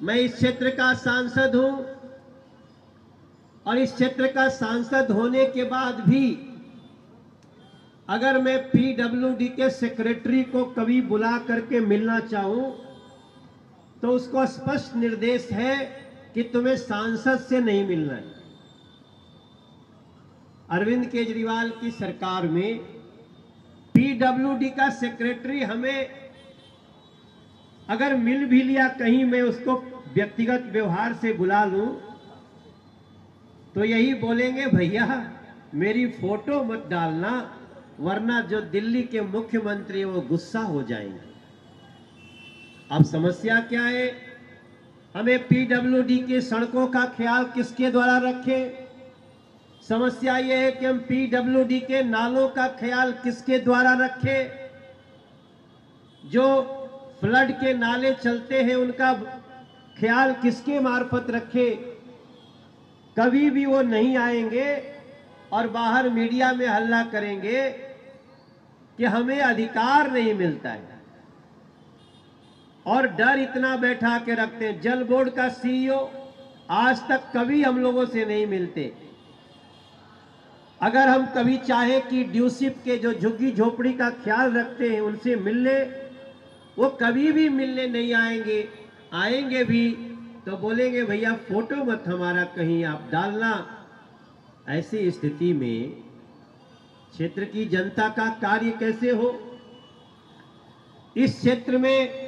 मैं इस क्षेत्र का सांसद हूं और इस क्षेत्र का सांसद होने के बाद भी अगर मैं पीडब्ल्यूडी के सेक्रेटरी को कभी बुला करके मिलना चाहूं तो उसको स्पष्ट निर्देश है कि तुम्हें सांसद से नहीं मिलना है। अरविंद केजरीवाल की सरकार में पीडब्ल्यूडी का सेक्रेटरी हमें अगर मिल भी लिया, कहीं मैं उसको व्यक्तिगत व्यवहार से बुला लूं तो यही बोलेंगे, भैया मेरी फोटो मत डालना वरना जो दिल्ली के मुख्यमंत्री वो गुस्सा हो जाएंगे। अब समस्या क्या है? हमें पीडब्ल्यूडी की सड़कों का ख्याल किसके द्वारा रखें? समस्या यह है कि हम पीडब्ल्यूडी के नालों का ख्याल किसके द्वारा रखें? जो फ्लड के नाले चलते हैं उनका ख्याल किसके मार्फत रखें? कभी भी वो नहीं आएंगे और बाहर मीडिया में हल्ला करेंगे कि हमें अधिकार नहीं मिलता है और डर इतना बैठा के रखते हैं। जल बोर्ड का सीईओ आज तक कभी हम लोगों से नहीं मिलते। अगर हम कभी चाहें कि ड्यूसिप के जो झुग्गी झोपड़ी का ख्याल रखते हैं उनसे मिलने, वो कभी भी मिलने नहीं आएंगे। आएंगे भी तो बोलेंगे भैया फोटो मत हमारा कहीं आप डालना। ऐसी स्थिति में क्षेत्र की जनता का कार्य कैसे हो? इस क्षेत्र में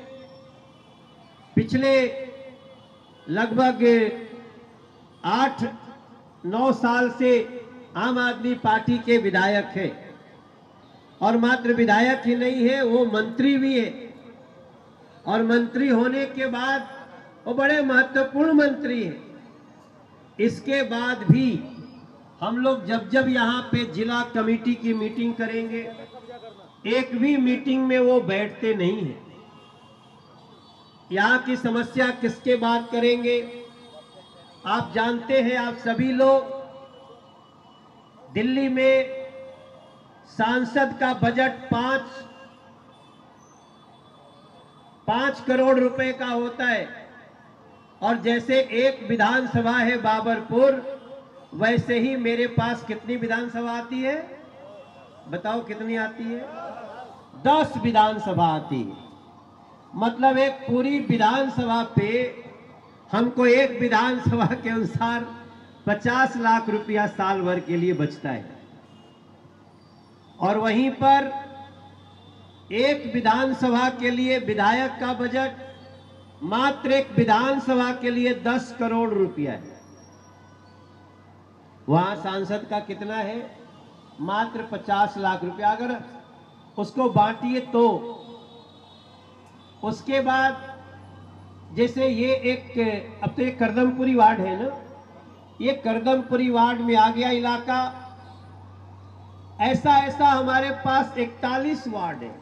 पिछले लगभग 8-9 साल से आम आदमी पार्टी के विधायक हैं और मात्र विधायक ही नहीं है, वो मंत्री भी है और मंत्री होने के बाद वो बड़े महत्वपूर्ण मंत्री हैं। इसके बाद भी हम लोग जब जब यहाँ पे जिला कमेटी की मीटिंग करेंगे, एक भी मीटिंग में वो बैठते नहीं हैं। यहाँ की समस्या किसके बात करेंगे? आप जानते हैं, आप सभी लोग, दिल्ली में सांसद का बजट 5 करोड़ रुपए का होता है और जैसे एक विधानसभा है बाबरपुर, वैसे ही मेरे पास कितनी विधानसभा आती है? बताओ कितनी आती है? 10 विधानसभा आती है। मतलब एक पूरी विधानसभा पे हमको एक विधानसभा के अनुसार 50 लाख रुपया साल भर के लिए बचता है और वहीं पर एक विधानसभा के लिए विधायक का बजट मात्र एक विधानसभा के लिए 10 करोड़ रुपया है। वहां सांसद का कितना है? मात्र 50 लाख रुपया। अगर उसको बांटिए तो उसके बाद जैसे ये एक, अब तो ये करदमपुरी वार्ड है ना, ये करदमपुरी वार्ड में आ गया इलाका। ऐसा ऐसा हमारे पास 41 वार्ड है।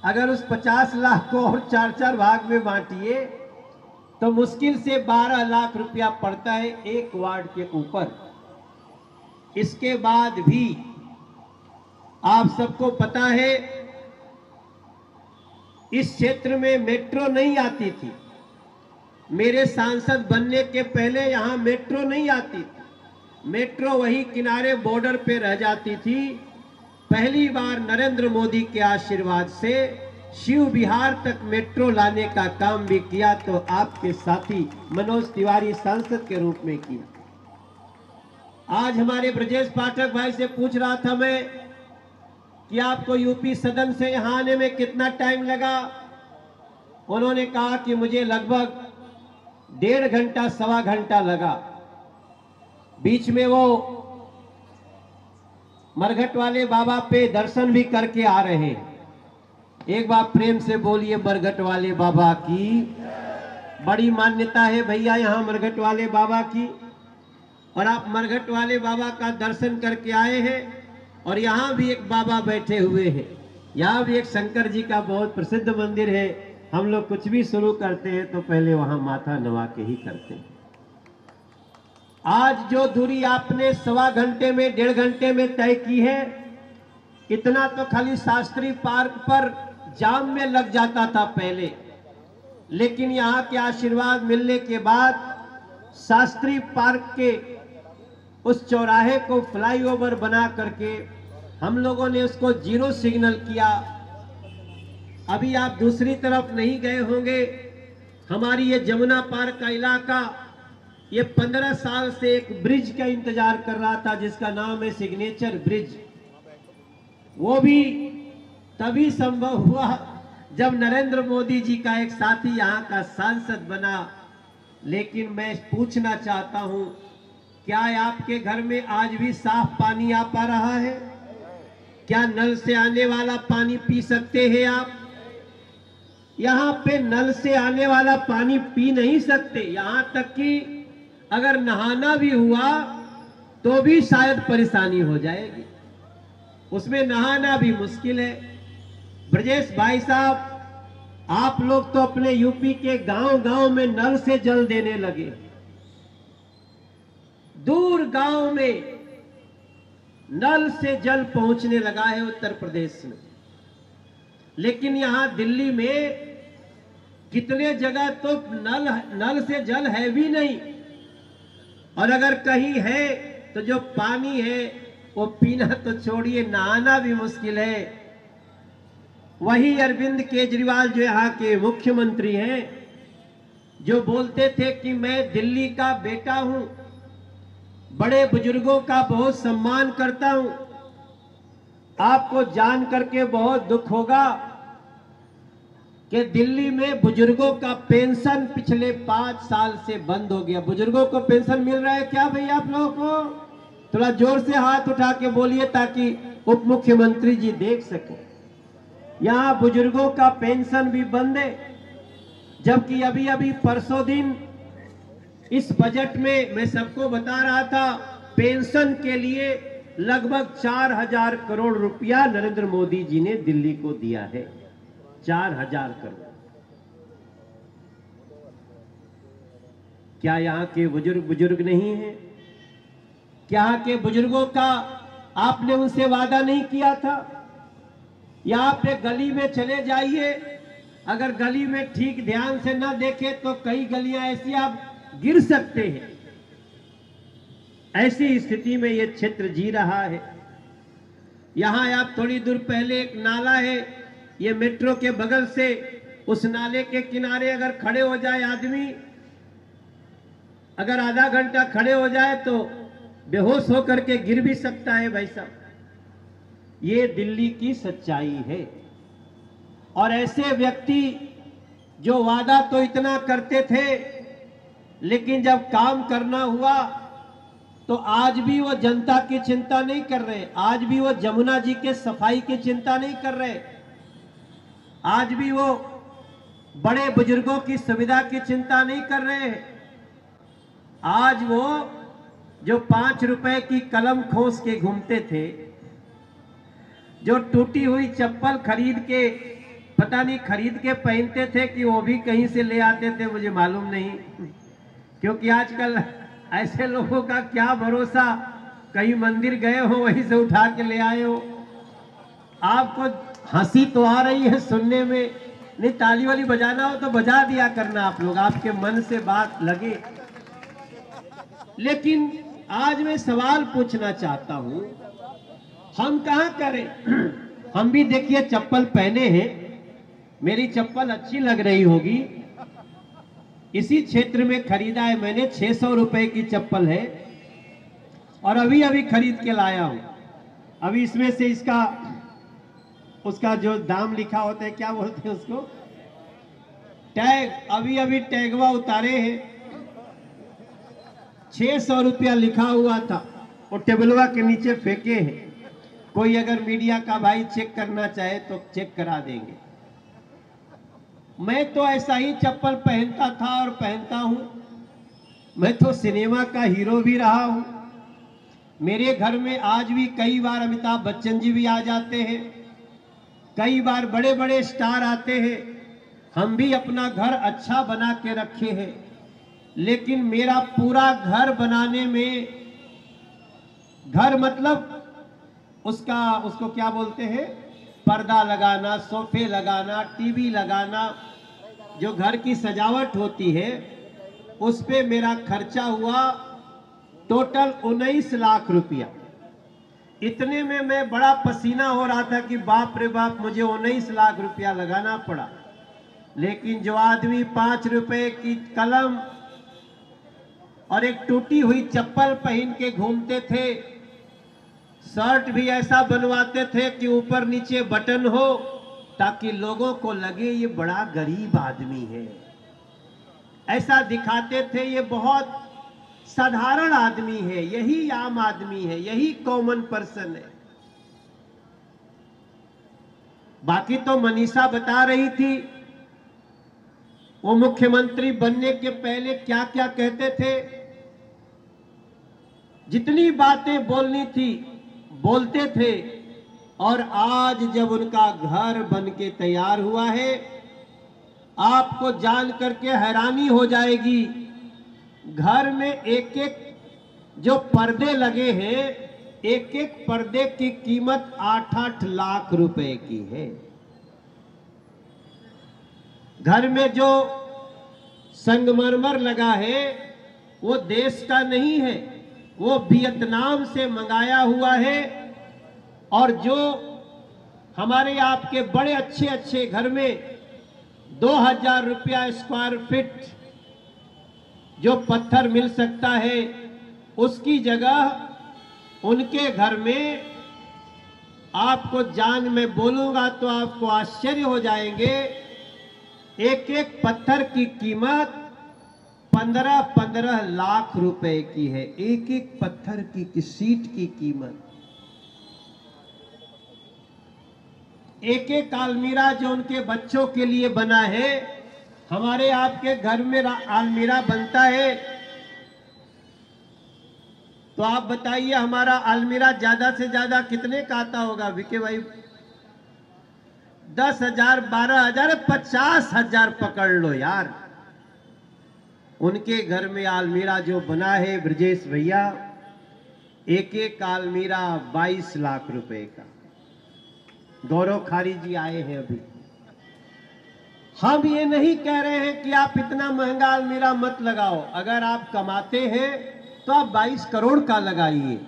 अगर उस 50 लाख को और 4-4 भाग में बांटिए तो मुश्किल से 12 लाख रुपया पड़ता है एक वार्ड के ऊपर। इसके बाद भी आप सबको पता है इस क्षेत्र में मेट्रो नहीं आती थी। मेरे सांसद बनने के पहले यहां मेट्रो नहीं आती थी। मेट्रो वही किनारे बॉर्डर पे रह जाती थी। पहली बार नरेंद्र मोदी के आशीर्वाद से शिव विहार तक मेट्रो लाने का काम भी किया तो आपके साथी मनोज तिवारी सांसद के रूप में किया। आज हमारे ब्रजेश पाठक भाई से पूछ रहा था मैं कि आपको यूपी सदन से यहां आने में कितना टाइम लगा? उन्होंने कहा कि मुझे लगभग 1.5 घंटा 1.25 घंटा लगा। बीच में वो मरघट वाले बाबा पे दर्शन भी करके आ रहे हैं। एक बार प्रेम से बोलिए मरघट वाले बाबा की। बड़ी मान्यता है भैया यहाँ मरघट वाले बाबा की, और आप मरघट वाले बाबा का दर्शन करके आए हैं। और यहाँ भी एक बाबा बैठे हुए हैं। यहाँ भी एक शंकर जी का बहुत प्रसिद्ध मंदिर है। हम लोग कुछ भी शुरू करते हैं तो पहले वहां माथा नवा के ही करते हैं। आज जो दूरी आपने 1.25 घंटे में 1.5 घंटे में तय की है, इतना तो खाली शास्त्री पार्क पर जाम में लग जाता था पहले। लेकिन यहाँ के आशीर्वाद मिलने के बाद शास्त्री पार्क के उस चौराहे को फ्लाईओवर बना करके हम लोगों ने उसको जीरो सिग्नल किया। अभी आप दूसरी तरफ नहीं गए होंगे, हमारी ये जमुना पार्क का इलाका ये 15 साल से एक ब्रिज का इंतजार कर रहा था जिसका नाम है सिग्नेचर ब्रिज। वो भी तभी संभव हुआ जब नरेंद्र मोदी जी का एक साथी यहाँ का सांसद बना। लेकिन मैं पूछना चाहता हूं, क्या आपके घर में आज भी साफ पानी आ पा रहा है? क्या नल से आने वाला पानी पी सकते हैं आप? यहाँ पे नल से आने वाला पानी पी नहीं सकते, यहाँ तक कि अगर नहाना भी हुआ तो भी शायद परेशानी हो जाएगी, उसमें नहाना भी मुश्किल है। ब्रजेश भाई साहब, आप लोग तो अपने यूपी के गांव-गांव में नल से जल देने लगे, दूर गांव में नल से जल पहुंचने लगा है उत्तर प्रदेश में। लेकिन यहां दिल्ली में कितने जगह तो नल से जल है भी नहीं, और अगर कहीं है तो जो पानी है वो पीना तो छोड़िए, नहाना भी मुश्किल है। वही अरविंद केजरीवाल जो यहाँ के मुख्यमंत्री हैं, जो बोलते थे कि मैं दिल्ली का बेटा हूं, बड़े बुजुर्गों का बहुत सम्मान करता हूं। आपको जान करके बहुत दुख होगा कि दिल्ली में बुजुर्गों का पेंशन पिछले 5 साल से बंद हो गया। बुजुर्गों को पेंशन मिल रहा है क्या भैया आप लोगों को? थोड़ा जोर से हाथ उठा के बोलिए ताकि उप मुख्यमंत्री जी देख सके। यहाँ बुजुर्गों का पेंशन भी बंद है, जबकि अभी अभी परसों दिन इस बजट में मैं सबको बता रहा था, पेंशन के लिए लगभग 4000 करोड़ रुपया नरेंद्र मोदी जी ने दिल्ली को दिया है। 4000 करोड़। क्या यहाँ के बुजुर्ग नहीं है? क्या यहाँ के बुजुर्गों का आपने उनसे वादा नहीं किया था? यहाँ पे गली में चले जाइए, अगर गली में ठीक ध्यान से ना देखे तो कई गलियां ऐसी आप गिर सकते हैं। ऐसी स्थिति में यह क्षेत्र जी रहा है। यहां आप थोड़ी दूर पहले एक नाला है, ये मेट्रो के बगल से, उस नाले के किनारे अगर खड़े हो जाए आदमी, अगर आधा घंटा खड़े हो जाए तो बेहोश होकर के गिर भी सकता है भाई साहब। ये दिल्ली की सच्चाई है। और ऐसे व्यक्ति जो वादा तो इतना करते थे, लेकिन जब काम करना हुआ तो आज भी वो जनता की चिंता नहीं कर रहे, आज भी वो जमुना जी के सफाई की चिंता नहीं कर रहे, आज भी वो बड़े बुजुर्गों की सुविधा की चिंता नहीं कर रहे हैं। आज वो जो 5 रुपए की कलम खोस के घूमते थे, जो टूटी हुई चप्पल खरीद के, पता नहीं खरीद के पहनते थे कि वो भी कहीं से ले आते थे, मुझे मालूम नहीं, क्योंकि आजकल ऐसे लोगों का क्या भरोसा, कहीं मंदिर गए हो वहीं से उठा के ले आए हो। आपको हंसी तो आ रही है सुनने में, नहीं ताली वाली बजाना हो तो बजा दिया करना आप लोग, आपके मन से बात लगे। लेकिन आज मैं सवाल पूछना चाहता हूं, हम कहां करें? हम भी देखिए चप्पल पहने हैं, मेरी चप्पल अच्छी लग रही होगी, इसी क्षेत्र में खरीदा है मैंने, 600 रुपए की चप्पल है और अभी अभी खरीद के लाया हूं। अभी इसमें से इसका उसका जो दाम लिखा होता है, क्या बोलते हैं उसको, टैग, अभी अभी टैगवा उतारे हैं। 600 रुपया लिखा हुआ था, और टेबलवा के नीचे फेंके हैं। कोई अगर मीडिया का भाई चेक करना चाहे तो चेक करा देंगे। मैं तो ऐसा ही चप्पल पहनता था और पहनता हूं। मैं तो सिनेमा का हीरो भी रहा हूं। मेरे घर में आज भी कई बार अमिताभ बच्चन जी भी आ जाते हैं, कई बार बड़े बड़े स्टार आते हैं। हम भी अपना घर अच्छा बना के रखे हैं, लेकिन मेरा पूरा घर बनाने में, घर मतलब उसको क्या बोलते हैं, पर्दा लगाना, सोफे लगाना, टीवी लगाना, जो घर की सजावट होती है उस पे मेरा खर्चा हुआ टोटल 19 लाख रुपया। इतने में मैं बड़ा पसीना हो रहा था कि बाप रे बाप, मुझे 19 लाख रुपया लगाना पड़ा। लेकिन जो आदमी 5 रुपए की कलम और एक टूटी हुई चप्पल पहन के घूमते थे, शर्ट भी ऐसा बनवाते थे कि ऊपर नीचे बटन हो, ताकि लोगों को लगे ये बड़ा गरीब आदमी है, ऐसा दिखाते थे ये बहुत साधारण आदमी है, यही आम आदमी है, यही कॉमन पर्सन है। बाकी तो मनीषा बता रही थी वो मुख्यमंत्री बनने के पहले क्या क्या कहते थे। जितनी बातें बोलनी थी बोलते थे, और आज जब उनका घर बन के तैयार हुआ है, आपको जान करके हैरानी हो जाएगी। घर में एक एक जो पर्दे लगे हैं, एक एक पर्दे की कीमत 8-8 लाख रुपए की है। घर में जो संगमरमर लगा है वो देश का नहीं है, वो वियतनाम से मंगाया हुआ है। और जो हमारे आपके बड़े अच्छे अच्छे घर में 2000 रुपया स्क्वायर फीट जो पत्थर मिल सकता है, उसकी जगह उनके घर में, आपको जान में बोलूंगा तो आपको आश्चर्य हो जाएंगे, एक एक पत्थर की कीमत 15-15 लाख रुपए की है। एक एक पत्थर की सीट की कीमत, एक एक अलमीरा जो उनके बच्चों के लिए बना है। हमारे आपके घर में अलमीरा बनता है तो आप बताइए हमारा अलमीरा ज्यादा से ज्यादा कितने का आता होगा विके भाई? 10,000, 12,000, 50,000 पकड़ लो यार। उनके घर में अलमीरा जो बना है ब्रजेश भैया, एक एक अलमीरा 22 लाख रुपए का। गौरव खारी जी आए हैं अभी। हम ये नहीं कह रहे हैं कि आप इतना महंगा अलमीरा मत लगाओ, अगर आप कमाते हैं तो आप 22 करोड़ का लगाइए,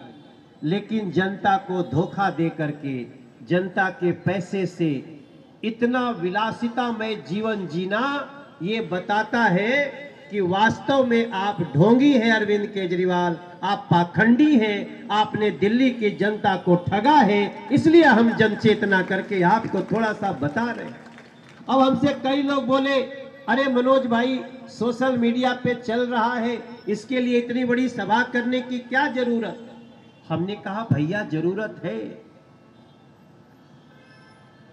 लेकिन जनता को धोखा दे करके, जनता के पैसे से इतना विलासितामय जीवन जीना, ये बताता है कि वास्तव में आप ढोंगी हैं अरविंद केजरीवाल, आप पाखंडी हैं, आपने दिल्ली की जनता को ठगा है। इसलिए हम जनचेतना करके आपको थोड़ा सा बता रहे हैं। अब हमसे कई लोग बोले, अरे मनोज भाई सोशल मीडिया पे चल रहा है, इसके लिए इतनी बड़ी सभा करने की क्या जरूरत? हमने कहा भैया जरूरत है।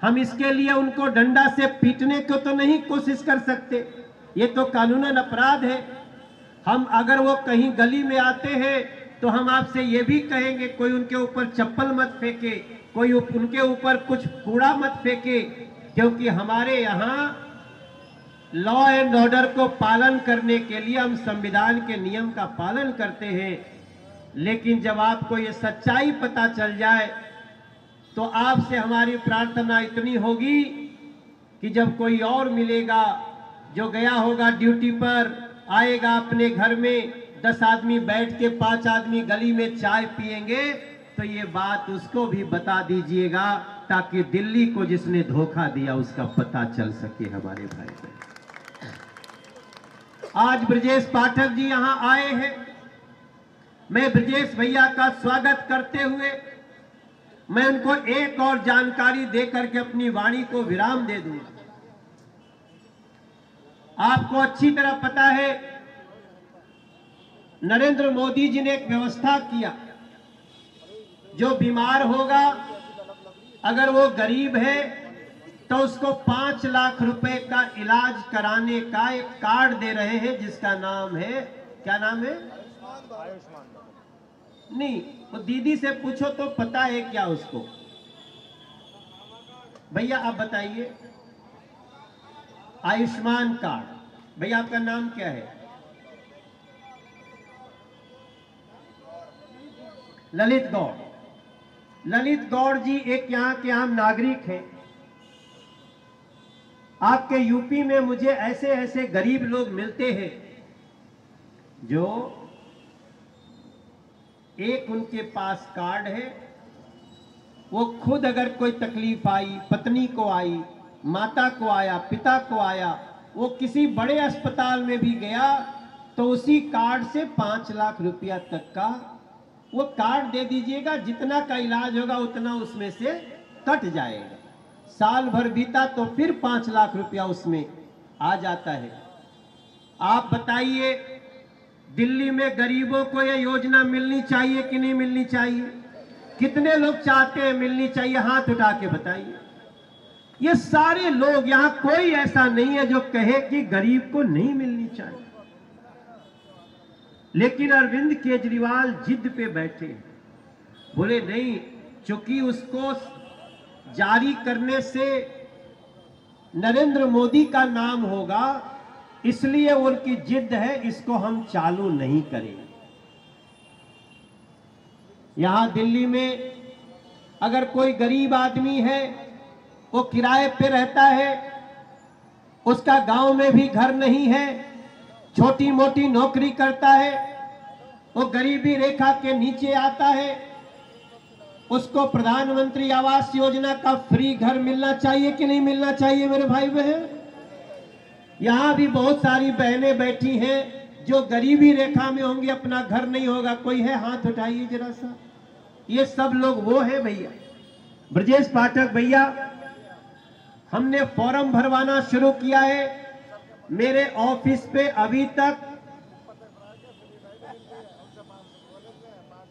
हम इसके लिए उनको डंडा से पीटने को तो नहीं कोशिश कर सकते, ये तो कानूनन अपराध है। हम अगर वो कहीं गली में आते हैं तो हम आपसे ये भी कहेंगे कोई उनके ऊपर चप्पल मत फेंके, कोई उनके ऊपर कुछ कूड़ा मत फेंके, क्योंकि हमारे यहाँ लॉ एंड ऑर्डर को पालन करने के लिए हम संविधान के नियम का पालन करते हैं। लेकिन जब आपको ये सच्चाई पता चल जाए तो आपसे हमारी प्रार्थना इतनी होगी कि जब कोई और मिलेगा जो गया होगा ड्यूटी पर, आएगा अपने घर में, 10 आदमी बैठ के 5 आदमी गली में चाय पिएंगे, तो ये बात उसको भी बता दीजिएगा, ताकि दिल्ली को जिसने धोखा दिया उसका पता चल सके। हमारे भाई बहन, आज ब्रजेश पाठक जी यहां आए हैं। मैं ब्रजेश भैया का स्वागत करते हुए मैं उनको एक और जानकारी देकर के अपनी वाणी को विराम दे दूंगा। आपको अच्छी तरह पता है नरेंद्र मोदी जी ने एक व्यवस्था किया, जो बीमार होगा, अगर वो गरीब है तो उसको 5 लाख रुपए का इलाज कराने का एक कार्ड दे रहे हैं, जिसका नाम है, क्या नाम है? नहीं, वो दीदी से पूछो तो पता है क्या उसको। भैया आप बताइए, आयुष्मान कार्ड। भैया आपका नाम क्या है? ललित गौड़। ललित गौड़ जी एक यहाँ के आम नागरिक हैं। आपके यूपी में मुझे ऐसे ऐसे गरीब लोग मिलते हैं जो एक उनके पास कार्ड है, वो खुद अगर कोई तकलीफ आई, पत्नी को आई, माता को आया, पिता को आया, वो किसी बड़े अस्पताल में भी गया तो उसी कार्ड से 5 लाख रुपया तक का वो कार्ड दे दीजिएगा, जितना का इलाज होगा उतना उसमें से कट जाएगा। साल भर बीता तो फिर 5 लाख रुपया उसमें आ जाता है। आप बताइए, दिल्ली में गरीबों को यह योजना मिलनी चाहिए कि नहीं मिलनी चाहिए? कितने लोग चाहते हैं मिलनी चाहिए? हाथ उठा के बताइए। ये सारे लोग, यहां कोई ऐसा नहीं है जो कहे कि गरीब को नहीं मिलनी चाहिए। लेकिन अरविंद केजरीवाल जिद पे बैठे, बोले नहीं, चूंकि उसको जारी करने से नरेंद्र मोदी का नाम होगा, इसलिए उनकी जिद है, इसको हम चालू नहीं करेंगे। यहां दिल्ली में अगर कोई गरीब आदमी है, वो किराए पे रहता है, उसका गांव में भी घर नहीं है, छोटी मोटी नौकरी करता है, वो गरीबी रेखा के नीचे आता है, उसको प्रधानमंत्री आवास योजना का फ्री घर मिलना चाहिए कि नहीं मिलना चाहिए मेरे भाई बहन? यहां भी बहुत सारी बहनें बैठी हैं जो गरीबी रेखा में होंगी, अपना घर नहीं होगा। कोई है? हाथ उठाइए जरा सा। ये सब लोग वो है भैया। ब्रजेश पाठक भैया, हमने फॉर्म भरवाना शुरू किया है। मेरे ऑफिस पे अभी तक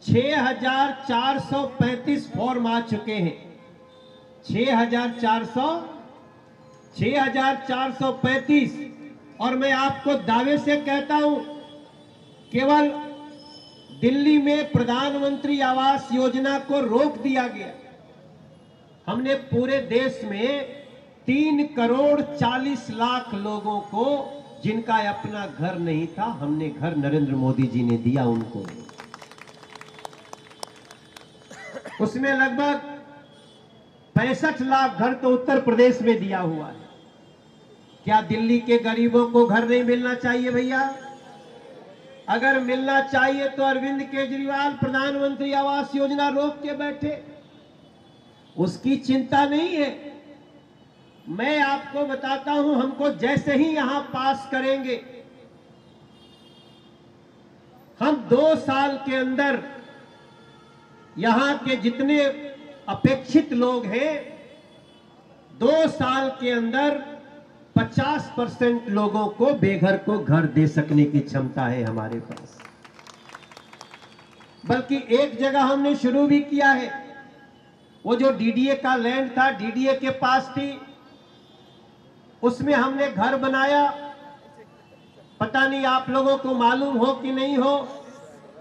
6,435 फॉर्म आ चुके हैं। 6,435। और मैं आपको दावे से कहता हूं, केवल दिल्ली में प्रधानमंत्री आवास योजना को रोक दिया गया। हमने पूरे देश में 3,40,00,000 लोगों को, जिनका अपना घर नहीं था, हमने घर नरेंद्र मोदी जी ने दिया उनको। उसमें लगभग 65 लाख घर तो उत्तर प्रदेश में दिया हुआ है। क्या दिल्ली के गरीबों को घर नहीं मिलना चाहिए भैया? अगर मिलना चाहिए तो अरविंद केजरीवाल प्रधानमंत्री आवास योजना रोक के बैठे, उसकी चिंता नहीं है। मैं आपको बताता हूं, हमको जैसे ही यहां पास करेंगे, हम 2 साल के अंदर यहां के जितने अपेक्षित लोग हैं, 2 साल के अंदर 50% लोगों को, बेघर को घर दे सकने की क्षमता है हमारे पास। बल्कि एक जगह हमने शुरू भी किया है। वो जो डीडीए का लैंड था, डीडीए के पास थी, उसमें हमने घर बनाया। पता नहीं आप लोगों को मालूम हो कि नहीं हो,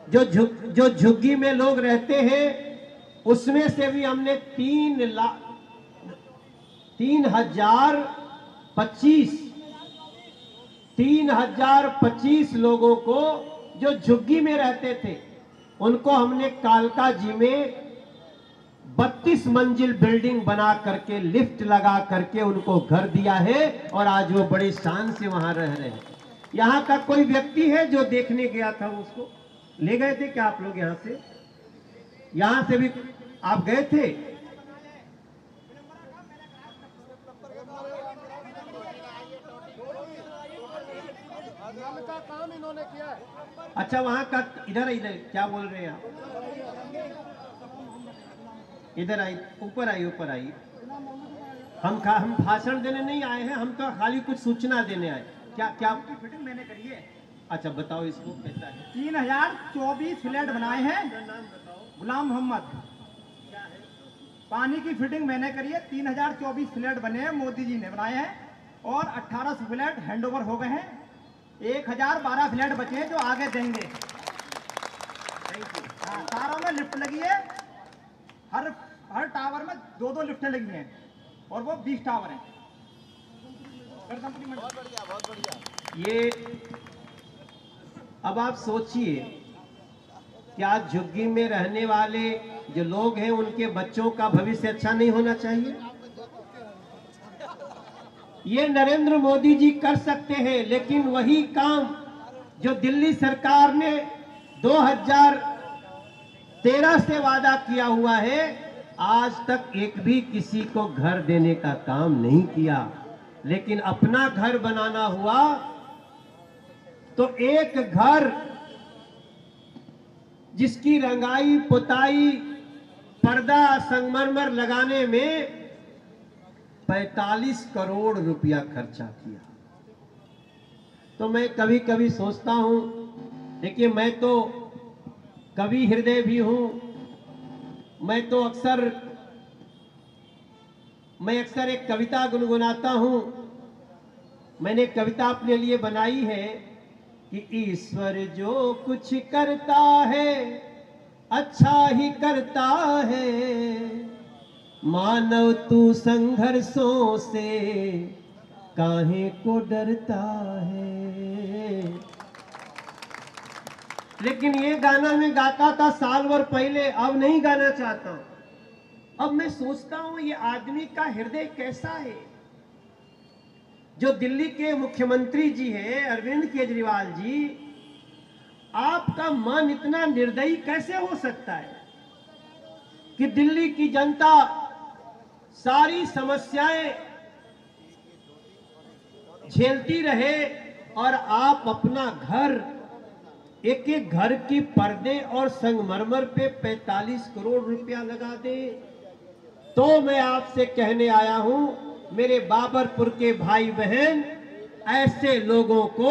जो झुग्गी में लोग रहते हैं, उसमें से भी हमने 3,025 लोगों को, जो झुग्गी में रहते थे, उनको हमने कालका जी में 32 मंजिल बिल्डिंग बना करके, लिफ्ट लगा करके उनको घर दिया है, और आज वो बड़े शान से वहां रह रहे हैं। यहां का कोई व्यक्ति है जो देखने गया था? उसको ले गए थे क्या आप लोग? यहां से भी आप गए थे? का काम इन्होंने किया है। अच्छा, वहां का इधर क्या बोल रहे हैं आप? इधर आई, ऊपर आई। हम भाषण देने नहीं आए हैं, हम तो खाली कुछ सूचना देने आए। क्या आपकी फिटिंग मैंने करी है? अच्छा, बताओ इसको कैसा है? 3,024 फ्लैट बनाए हैं। गुलाम मोहम्मद। पानी की फिटिंग मैंने करी है। 3,024 फ्लैट बने हैं, मोदी जी ने बनाए हैं, और 1800 फ्लैट हैंडओवर हो गए हैं। 1,012 फ्लैट बचे हैं जो आगे देंगे। हाँ, तारों में लिफ्ट लगी है। हर टावर में 2-2 लिफ्टें लगी हैं, और वो 20 टावर हैं। बहुत बढ़िया। ये अब आप सोचिए, क्या झुग्गी में रहने वाले जो लोग हैं, उनके बच्चों का भविष्य अच्छा नहीं होना चाहिए? ये नरेंद्र मोदी जी कर सकते हैं, लेकिन वही काम जो दिल्ली सरकार ने 2013 से वादा किया हुआ है, आज तक एक भी किसी को घर देने का काम नहीं किया। लेकिन अपना घर बनाना हुआ तो एक घर जिसकी रंगाई पुताई पर्दा संगमरमर लगाने में 45 करोड़ रुपया खर्चा किया। तो मैं कभी कभी सोचता हूं, देखिए मैं तो कवि हृदय भी हूं, मैं अक्सर एक कविता गुनगुनाता हूं। मैंने एक कविता अपने लिए बनाई है कि ईश्वर जो कुछ करता है अच्छा ही करता है, मानव तू संघर्षों से काहे को डरता है। लेकिन ये गाना मैं गाता था साल भर पहले, अब नहीं गाना चाहता हूं। अब मैं सोचता हूं ये आदमी का हृदय कैसा है। जो दिल्ली के मुख्यमंत्री जी हैं अरविंद केजरीवाल जी, आपका मन इतना निर्दयी कैसे हो सकता है कि दिल्ली की जनता सारी समस्याएं झेलती रहे और आप अपना घर, एक एक घर की पर्दे और संगमरमर पे 45 करोड़ रुपया लगा दे। तो मैं आपसे कहने आया हूं मेरे बाबरपुर के भाई बहन, ऐसे लोगों को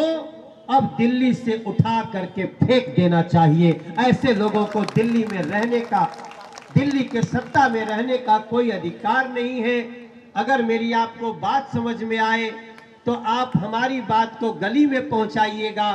अब दिल्ली से उठा करके फेंक देना चाहिए। ऐसे लोगों को दिल्ली में रहने का, दिल्ली के सत्ता में रहने का कोई अधिकार नहीं है। अगर मेरी आपको बात समझ में आए तो आप हमारी बात को गली में पहुंचाइएगा।